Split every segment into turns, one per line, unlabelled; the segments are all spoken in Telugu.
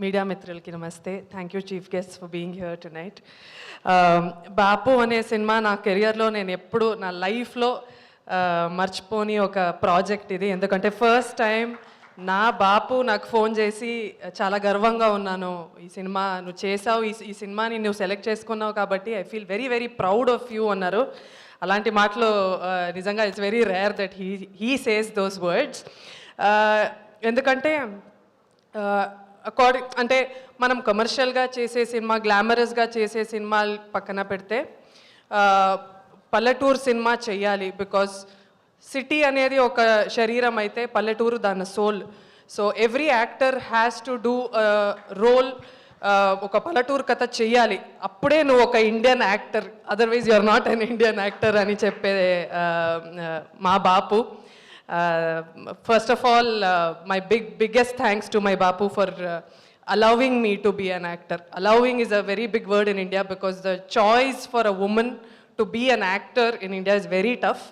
మీడియా మిత్రులకి నమస్తే. Thank you chief guest for being here tonight. Bapu అనే సినిమా నా కెరియర్లో నేను ఎప్పుడు నా లైఫ్లో మర్చిపోని ఒక ప్రాజెక్ట్ ఇది. ఎందుకంటే ఫస్ట్ టైం నా బాపు నాకు ఫోన్ చేసి చాలా గర్వంగా ఉన్నాను, ఈ సినిమా నువ్వు చేసావు, ఈ సినిమాని నువ్వు సెలెక్ట్ చేసుకున్నావు కాబట్టి I feel very very proud of you అన్నారు. అలాంటి మాటలు నిజంగా it's very rare that he says those words. ఎందుకంటే అంటే మనం కమర్షియల్గా చేసే సినిమా, గ్లామరస్గా చేసే సినిమాలు పక్కన పెడితే పల్లెటూరు సినిమా చెయ్యాలి. బికాస్ సిటీ అనేది ఒక శరీరం అయితే పల్లెటూరు దాని soul. So every actor has to do role. ఒక పల్లెటూరు కథ చెయ్యాలి, అప్పుడే నువ్వు ఒక Indian actor, otherwise you are not an Indian actor అని చెప్పే మా బాపు. First of all, my biggest thanks to my Bapu for allowing me to be an actor. Allowing is a very big word in India because the choice for a woman to be an actor in India is very tough.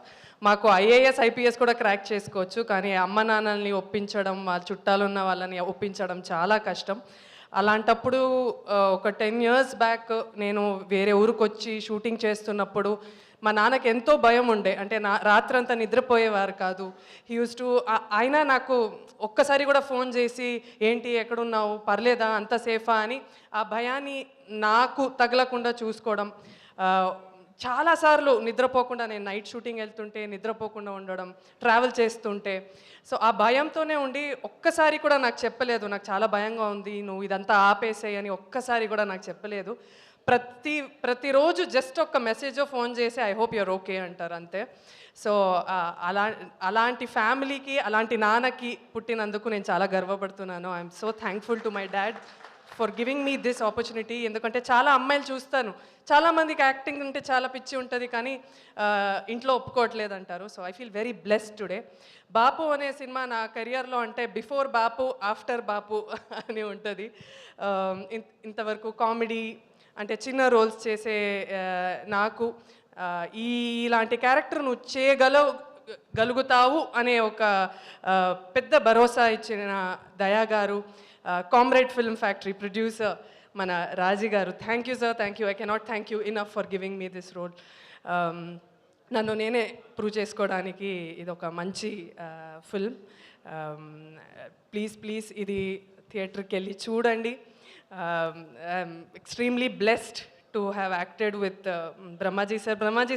మాకు IAS IPS కూడా క్రాక్ చేసుకోవచ్చు, కానీ అమ్మ నాన్నల్ని ఒప్పించడం, వాళ్ళ చుట్టాలు ఉన్న వాళ్ళని ఒప్పించడం చాలా కష్టం. అలాంటప్పుడు ఒక 10 years బ్యాక్ నేను వేరే ఊరికి వచ్చి షూటింగ్ చేస్తున్నప్పుడు మా నాన్నకి ఎంతో భయం ఉండే. అంటే రాత్రంతా నిద్రపోయేవారు కాదు. హీ యూస్ టు అయినా నాకు ఒక్కసారి కూడా ఫోన్ చేసి ఏంటి ఎక్కడున్నావు, పర్లేదా, అంత సేఫా అని ఆ భయాన్ని నాకు తగలకుండా చూసుకోవడం. చాలాసార్లు నిద్రపోకుండా, నేను నైట్ షూటింగ్ వెళ్తుంటే నిద్రపోకుండా ఉండడం, ట్రావెల్ చేస్తుంటే. సో ఆ భయంతోనే ఉండి ఒక్కసారి కూడా నాకు చెప్పలేదు నాకు చాలా భయంగా ఉంది, నువ్వు ఇదంతా ఆపేసేయి అని ఒక్కసారి కూడా నాకు చెప్పలేదు. ప్రతిరోజు జస్ట్ ఒక మెసేజో ఫోన్ చేసి ఐ హోప్ యూర్ ఓకే అంటారు అంతే. సో అలాంటి ఫ్యామిలీకి, అలాంటి నాన్నకి పుట్టినందుకు నేను చాలా గర్వపడుతున్నాను. I'm so thankful to my dad for giving me this opportunity. ఎందుకంటే చాలా అమ్మాయిలు చూస్తాను, చాలామందికి యాక్టింగ్ అంటే చాలా పిచ్చి ఉంటుంది, కానీ ఇంట్లో ఒప్పుకోవట్లేదు అంటారు. So I feel very blessed today. Bapu అనే సినిమా నా కెరియర్లో అంటే బిఫోర్ బాపు ఆఫ్టర్ బాపు అని ఉంటుంది. ఇంతవరకు కామెడీ అంటే చిన్న రోల్స్ చేసే నాకు ఇలాంటి క్యారెక్టర్ నువ్వు చేయగలుగుతావు అనే ఒక పెద్ద భరోసా ఇచ్చిన దయా గారు, కామ్రేడ్ ఫిల్మ్ ఫ్యాక్టరీ ప్రొడ్యూసర్ మన రాజీ గారు, thank you sir, thank you. I cannot thank you enough for giving me this role. నన్ను నేనే ప్రూవ్ చేసుకోవడానికి ఇది ఒక మంచి ఫిల్మ్. ప్లీజ్ ఇది థియేటర్కి వెళ్ళి చూడండి. I'm extremely blessed to have acted with Brahmaji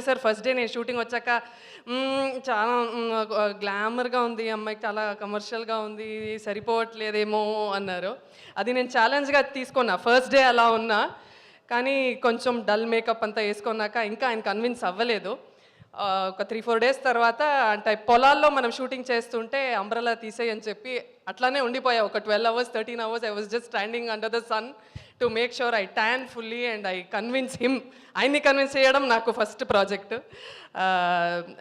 sir first day నేను షూటింగ్ వచ్చాక చాలా గ్లామర్గా ఉంది, అమ్మాయికి చాలా కమర్షియల్గా ఉంది, సరిపోవట్లేదేమో అన్నారు. అది నేను ఛాలెంజ్గా తీసుకున్నా. ఫస్ట్ డే అలా ఉన్నా, కానీ కొంచెం డల్ మేకప్ అంతా వేసుకున్నాక ఇంకా ఆయన కన్విన్స్ అవ్వలేదు. ఒక 3-4 days తర్వాత అంటే పొలాల్లో మనం షూటింగ్ చేస్తుంటే అంబ్రెలా తీసేయి అని చెప్పి అట్లానే ఉండిపోయా. ఒక 12 hours 13 hours I was just standing under the sun to make sure I tan fully and I convince him. ఆయన్ని కన్విన్స్ చేయడం నాకు first project.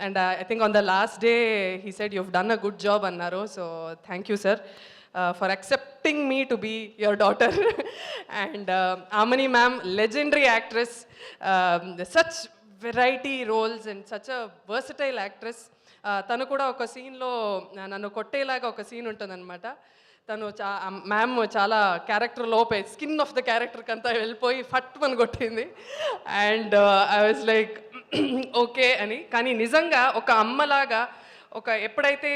And I think on the last day he said you have done a good job అన్నారు. So thank you sir for accepting me to be your daughter. And Amani ma'am, legendary actress, such variety roles and such a versatile actress. తను కూడా ఒక సీన్లో నన్ను కొట్టేలాగా ఒక సీన్ ఉంటుందన్నమాట. తను మ్యామ్ చాలా క్యారెక్టర్ లోపే స్కిన్ ఆఫ్ ద క్యారెక్టర్కి అంతా వెళ్ళిపోయి ఫట్ అని కొట్టింది. And I was like okay అని. కానీ నిజంగా ఒక అమ్మలాగా ఎప్పుడైతే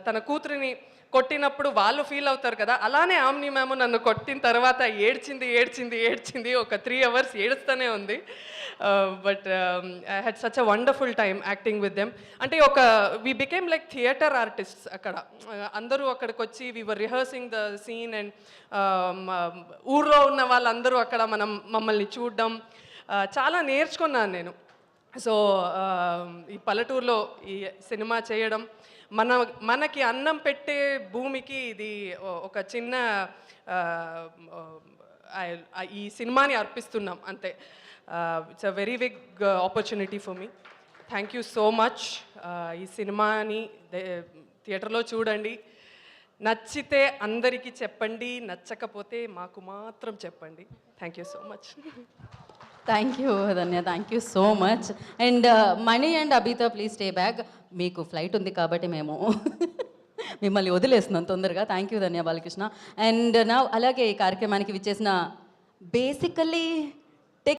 తన కూతురిని కొట్టినప్పుడు వాళ్ళు ఫీల్ అవుతారు కదా, అలానే ఆమ్ని మ్యామ్ నన్ను కొట్టిన తర్వాత ఏడ్చింది. ఒక 3 hours ఏడుస్తూనే ఉంది. But I had such a wonderful time acting with them. అంటే we became like theatre artists. అక్కడ అందరూ అక్కడికి వచ్చి we were rehearsing the scene and ఊర్లో ఉన్న వాళ్ళందరూ అక్కడ మమ్మల్ని చూడడం చాలా నేర్చుకున్నాను నేను. సో ఈ పల్లెటూరులో ఈ సినిమా చేయడం, మనకి అన్నం పెట్టే భూమికి ఇది ఒక చిన్న ఈ సినిమాని అర్పిస్తున్నాం అంతే. It's a very big opportunity for me. Thank you so much. ఈ సినిమాని థియేటర్లో చూడండి, నచ్చితే అందరికీ చెప్పండి, నచ్చకపోతే మాకు మాత్రం చెప్పండి. Thank you so much.
Thank you Dhanya, thank you so much. And Mani and Abitha please stay back. మీకు ఫ్లైట్ ఉంది కాబట్టి మేము మిమ్మల్ని వదిలేస్తున్నాను తొందరగా. Thank you Dhanya Balakrishna. And నా అలాగే ఈ కార్యక్రమానికి విచ్చేసిన బేసికల్లీ